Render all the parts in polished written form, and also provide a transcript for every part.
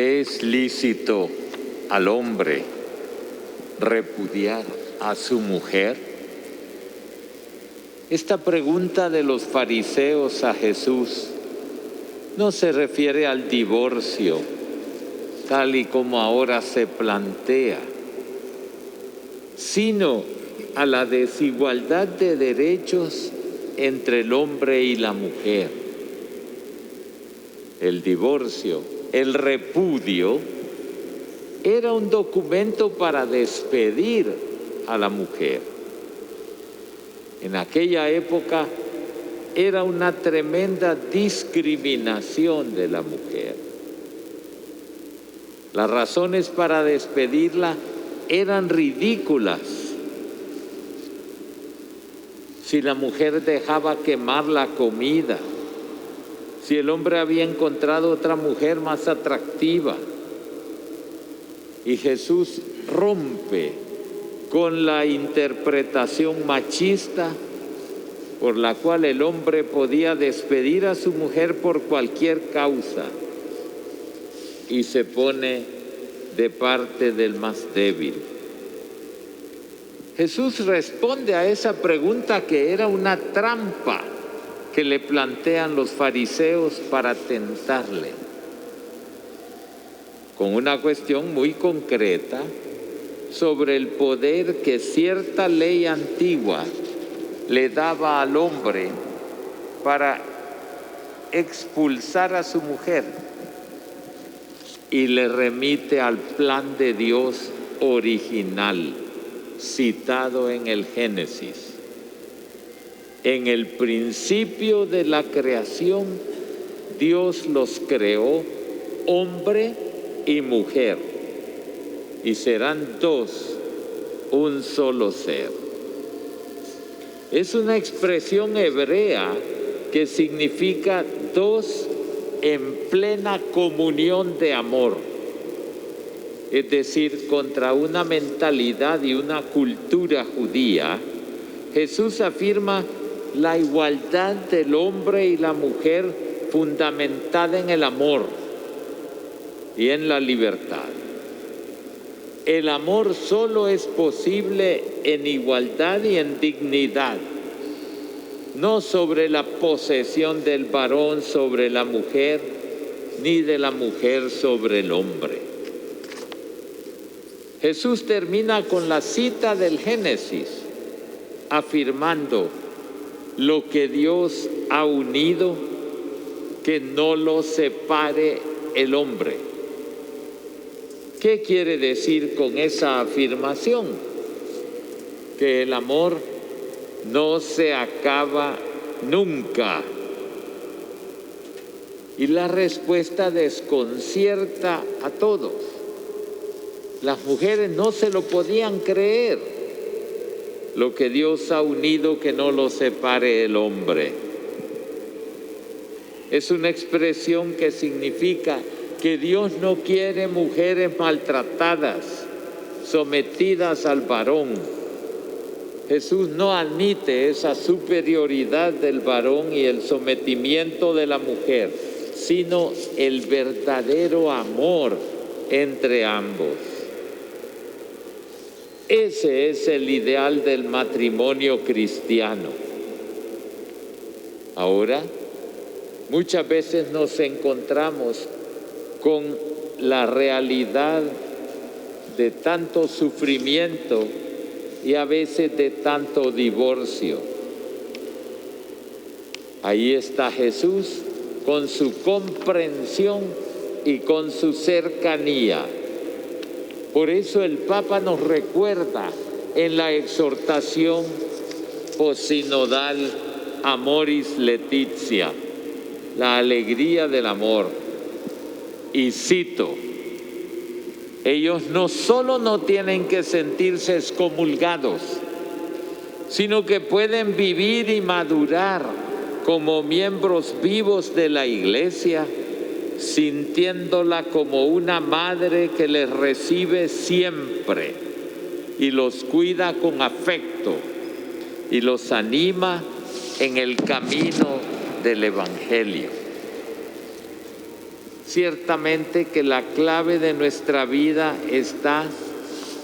¿Le es lícito al hombre repudiar a su mujer? Esta pregunta de los fariseos a Jesús no se refiere al divorcio, tal y como ahora se plantea, sino a la desigualdad de derechos entre el hombre y la mujer. El divorcio, el repudio, era un documento para despedir a la mujer. En aquella época era una tremenda discriminación de la mujer. Las razones para despedirla eran ridículas. Si la mujer dejaba quemar la comida, si el hombre había encontrado otra mujer más atractiva. Y Jesús rompe con la interpretación machista por la cual el hombre podía despedir a su mujer por cualquier causa y se pone de parte del más débil. Jesús responde a esa pregunta que era una trampa que le plantean los fariseos para tentarle, con una cuestión muy concreta sobre el poder que cierta ley antigua le daba al hombre para expulsar a su mujer, y le remite al plan de Dios original, citado en el Génesis. En el principio de la creación, Dios los creó, hombre y mujer, y serán dos, un solo ser. Es una expresión hebrea que significa dos en plena comunión de amor, es decir, contra una mentalidad y una cultura judía. Jesús afirma la igualdad del hombre y la mujer fundamentada en el amor y en la libertad. El amor solo es posible en igualdad y en dignidad, no sobre la posesión del varón sobre la mujer, ni de la mujer sobre el hombre. Jesús termina con la cita del Génesis, afirmando: lo que Dios ha unido, que no lo separe el hombre. ¿Qué quiere decir con esa afirmación? Que el amor no se acaba nunca. Y la respuesta desconcierta a todos. Las mujeres no se lo podían creer. Lo que Dios ha unido, que no lo separe el hombre. Es una expresión que significa que Dios no quiere mujeres maltratadas, sometidas al varón. Jesús no admite esa superioridad del varón y el sometimiento de la mujer, sino el verdadero amor entre ambos. Ese es el ideal del matrimonio cristiano. Ahora, muchas veces nos encontramos con la realidad de tanto sufrimiento y a veces de tanto divorcio. Ahí está Jesús con su comprensión y con su cercanía. Por eso el Papa nos recuerda en la exhortación posinodal Amoris Laetitia, la alegría del amor. Y cito: ellos no solo no tienen que sentirse excomulgados, sino que pueden vivir y madurar como miembros vivos de la Iglesia, sintiéndola como una madre que les recibe siempre y los cuida con afecto y los anima en el camino del Evangelio. Ciertamente que la clave de nuestra vida está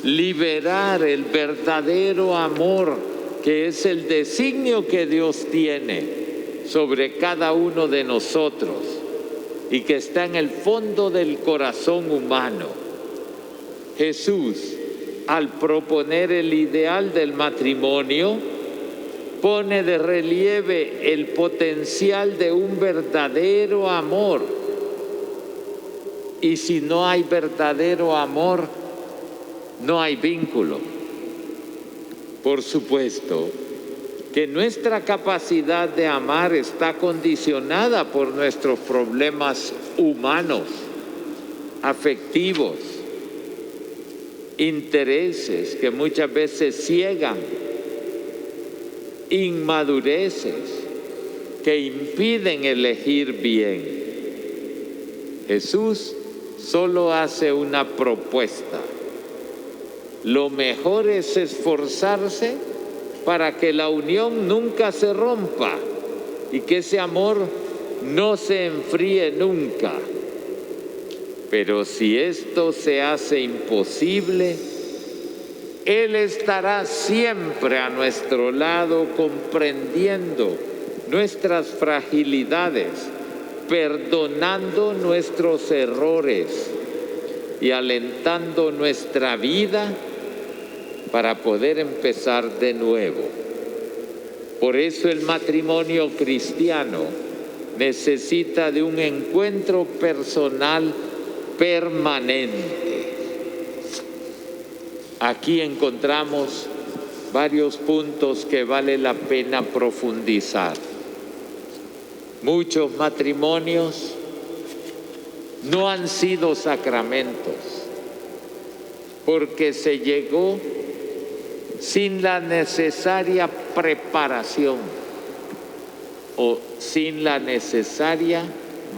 liberar el verdadero amor, que es el designio que Dios tiene sobre cada uno de nosotros y que está en el fondo del corazón humano. Jesús, al proponer el ideal del matrimonio, pone de relieve el potencial de un verdadero amor. Y si no hay verdadero amor, no hay vínculo. Por supuesto que nuestra capacidad de amar está condicionada por nuestros problemas humanos, afectivos, intereses que muchas veces ciegan, inmadureces que impiden elegir bien. Jesús solo hace una propuesta. Lo mejor es esforzarse para que la unión nunca se rompa y que ese amor no se enfríe nunca. Pero si esto se hace imposible, Él estará siempre a nuestro lado, comprendiendo nuestras fragilidades, perdonando nuestros errores y alentando nuestra vida para poder empezar de nuevo. Por eso el matrimonio cristiano necesita de un encuentro personal permanente. Aquí encontramos varios puntos que vale la pena profundizar. Muchos matrimonios no han sido sacramentos porque se llegó sin la necesaria preparación o sin la necesaria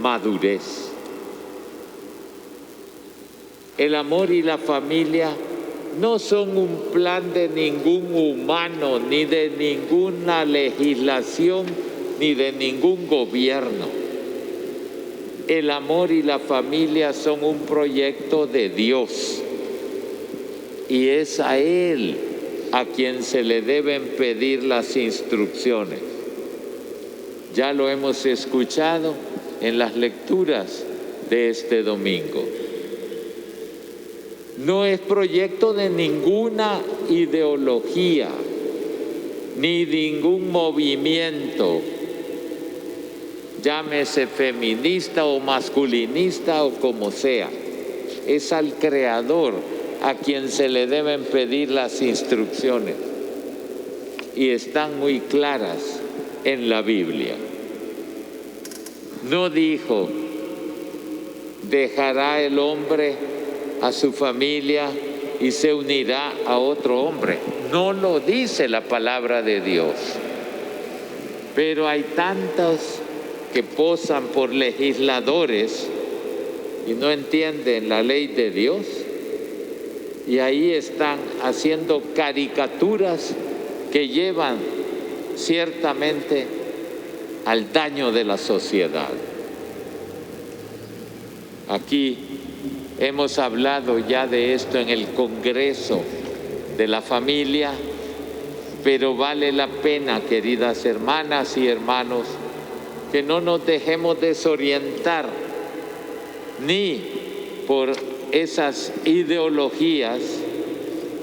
madurez. El amor y la familia no son un plan de ningún humano, ni de ninguna legislación, ni de ningún gobierno. El amor y la familia son un proyecto de Dios y es a Él a quien se le deben pedir las instrucciones. Ya lo hemos escuchado en las lecturas de este domingo. No es proyecto de ninguna ideología, ni ningún movimiento, llámese feminista o masculinista o como sea. Es al Creador a quien se le deben pedir las instrucciones y están muy claras en la Biblia. No dijo, dejará el hombre a su familia y se unirá a otro hombre. No lo dice la palabra de Dios. Pero hay tantos que posan por legisladores y no entienden la ley de Dios. Y ahí están haciendo caricaturas que llevan ciertamente al daño de la sociedad. Aquí hemos hablado ya de esto en el Congreso de la Familia, pero vale la pena, queridas hermanas y hermanos, que no nos dejemos desorientar ni por esas ideologías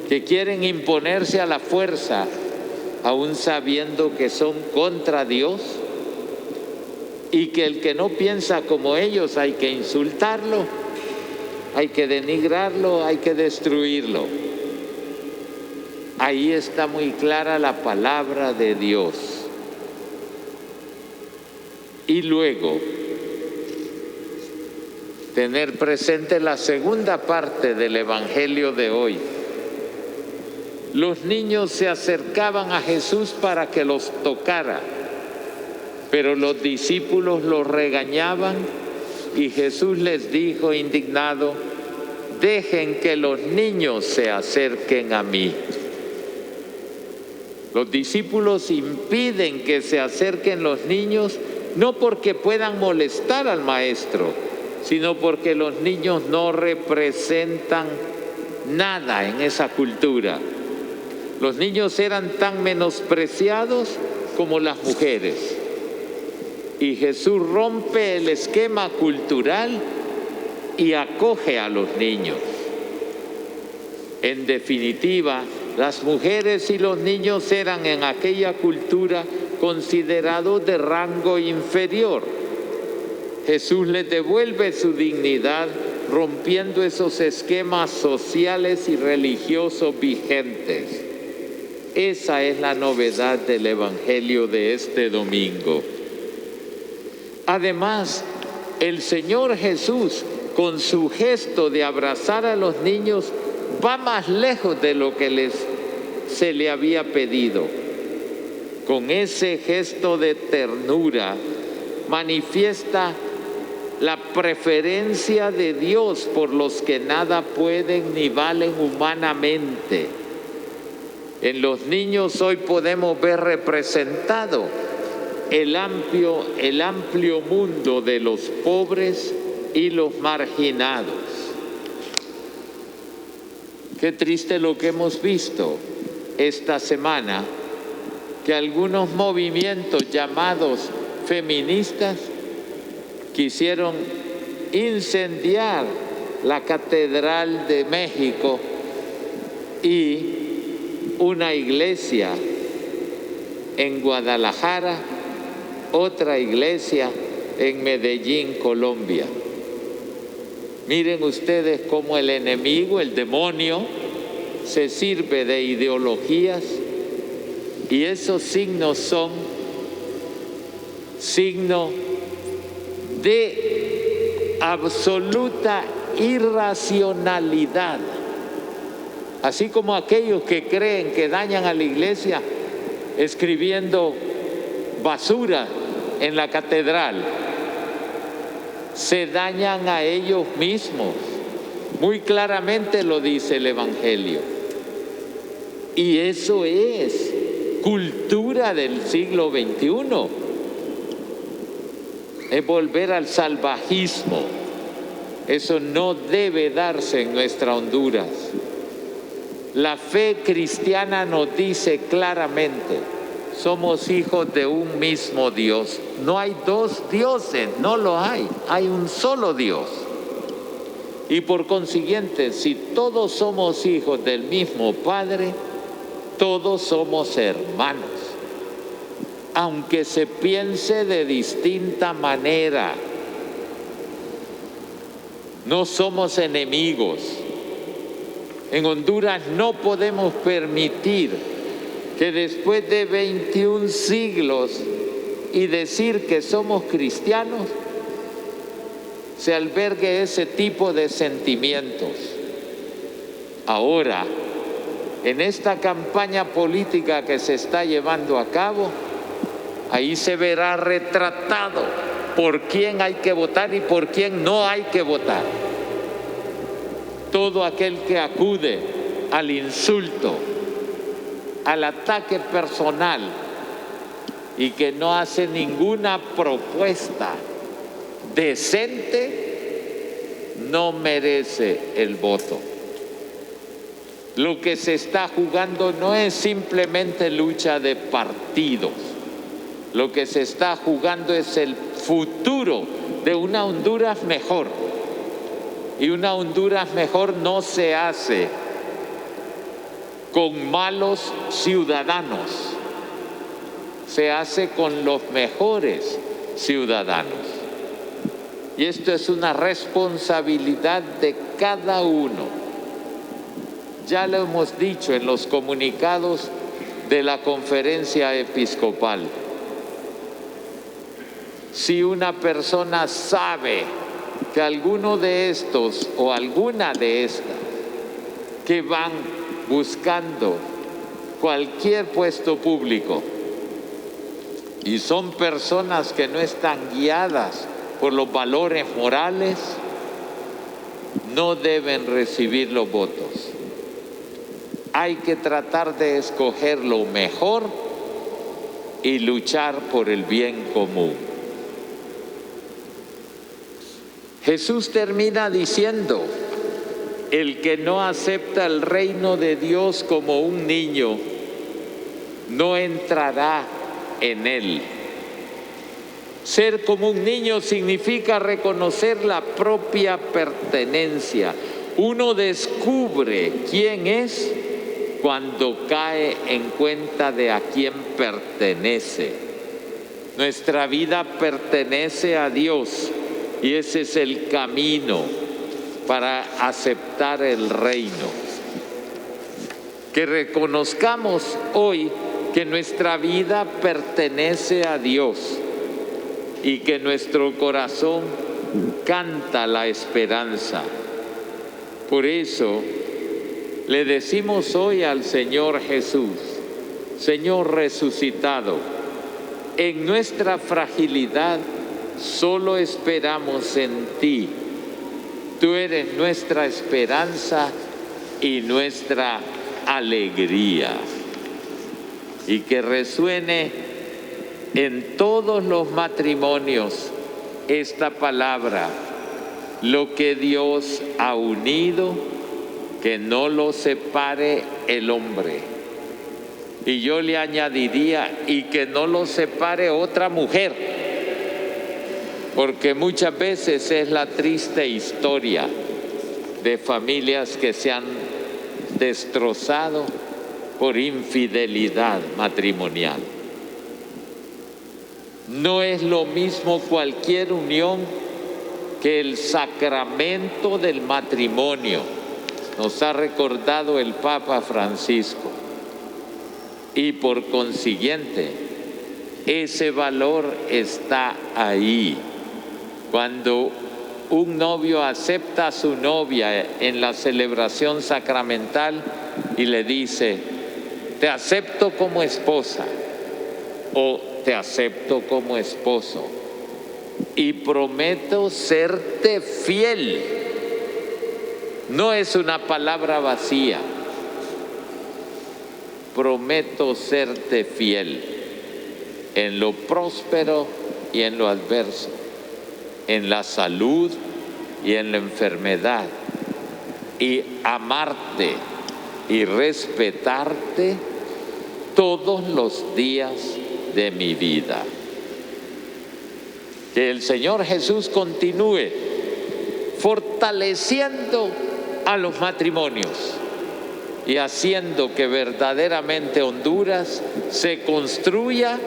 que quieren imponerse a la fuerza, aún sabiendo que son contra Dios, y que el que no piensa como ellos hay que insultarlo, hay que denigrarlo, hay que destruirlo. Ahí está muy clara la palabra de Dios. Y luego, tener presente la segunda parte del Evangelio de hoy. Los niños se acercaban a Jesús para que los tocara, pero los discípulos los regañaban y Jesús les dijo indignado, dejen que los niños se acerquen a mí. Los discípulos impiden que se acerquen los niños, no porque puedan molestar al maestro, sino porque los niños no representan nada en esa cultura. Los niños eran tan menospreciados como las mujeres. Y Jesús rompe el esquema cultural y acoge a los niños. En definitiva, las mujeres y los niños eran en aquella cultura considerados de rango inferior. Jesús les devuelve su dignidad, rompiendo esos esquemas sociales y religiosos vigentes. Esa es la novedad del Evangelio de este domingo. Además, el Señor Jesús, con su gesto de abrazar a los niños, va más lejos de lo que se le había pedido. Con ese gesto de ternura, manifiesta la preferencia de Dios por los que nada pueden ni valen humanamente. En los niños hoy podemos ver representado el amplio mundo de los pobres y los marginados. Qué triste lo que hemos visto esta semana, que algunos movimientos llamados feministas quisieron incendiar la Catedral de México y una iglesia en Guadalajara, otra iglesia en Medellín, Colombia. Miren ustedes cómo el enemigo, el demonio, se sirve de ideologías, y esos signos son signos de absoluta irracionalidad. Así como aquellos que creen que dañan a la iglesia escribiendo basura en la catedral, se dañan a ellos mismos. Muy claramente lo dice el Evangelio. Y eso es cultura del siglo XXI. Es volver al salvajismo. Eso no debe darse en nuestra Honduras. La fe cristiana nos dice claramente: somos hijos de un mismo Dios. No hay dos dioses, no lo hay. Hay un solo Dios. Y por consiguiente, si todos somos hijos del mismo Padre, todos somos hermanos. Aunque se piense de distinta manera, no somos enemigos. En Honduras no podemos permitir que después de 21 siglos y decir que somos cristianos, se albergue ese tipo de sentimientos. Ahora, en esta campaña política que se está llevando a cabo, ahí se verá retratado por quién hay que votar y por quién no hay que votar. Todo aquel que acude al insulto, al ataque personal y que no hace ninguna propuesta decente, no merece el voto. Lo que se está jugando no es simplemente lucha de partidos. Lo que se está jugando es el futuro de una Honduras mejor. Y una Honduras mejor no se hace con malos ciudadanos, se hace con los mejores ciudadanos. Y esto es una responsabilidad de cada uno. Ya lo hemos dicho en los comunicados de la conferencia episcopal. Si una persona sabe que alguno de estos o alguna de estas que van buscando cualquier puesto público y son personas que no están guiadas por los valores morales, no deben recibir los votos. Hay que tratar de escoger lo mejor y luchar por el bien común. Jesús termina diciendo: el que no acepta el reino de Dios como un niño, no entrará en él. Ser como un niño significa reconocer la propia pertenencia. Uno descubre quién es cuando cae en cuenta de a quién pertenece. Nuestra vida pertenece a Dios y ese es el camino para aceptar el reino. Que reconozcamos hoy que nuestra vida pertenece a Dios y que nuestro corazón canta la esperanza. Por eso le decimos hoy al Señor Jesús: Señor resucitado, en nuestra fragilidad solo esperamos en ti. Tú eres nuestra esperanza y nuestra alegría. Y que resuene en todos los matrimonios esta palabra: lo que Dios ha unido, que no lo separe el hombre. Y yo le añadiría: y que no lo separe otra mujer, porque muchas veces es la triste historia de familias que se han destrozado por infidelidad matrimonial. No es lo mismo cualquier unión que el sacramento del matrimonio, nos ha recordado el Papa Francisco. Y por consiguiente, ese valor está ahí. Cuando un novio acepta a su novia en la celebración sacramental y le dice: te acepto como esposa o te acepto como esposo y prometo serte fiel. No es una palabra vacía. Prometo serte fiel en lo próspero y en lo adverso, en la salud y en la enfermedad, y amarte y respetarte todos los días de mi vida. Que el Señor Jesús continúe fortaleciendo a los matrimonios y haciendo que verdaderamente Honduras se construya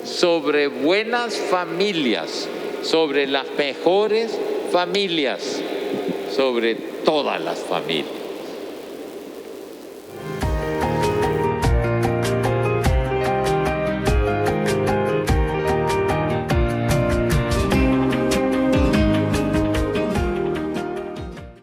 sobre buenas familias, sobre las mejores familias, sobre todas las familias.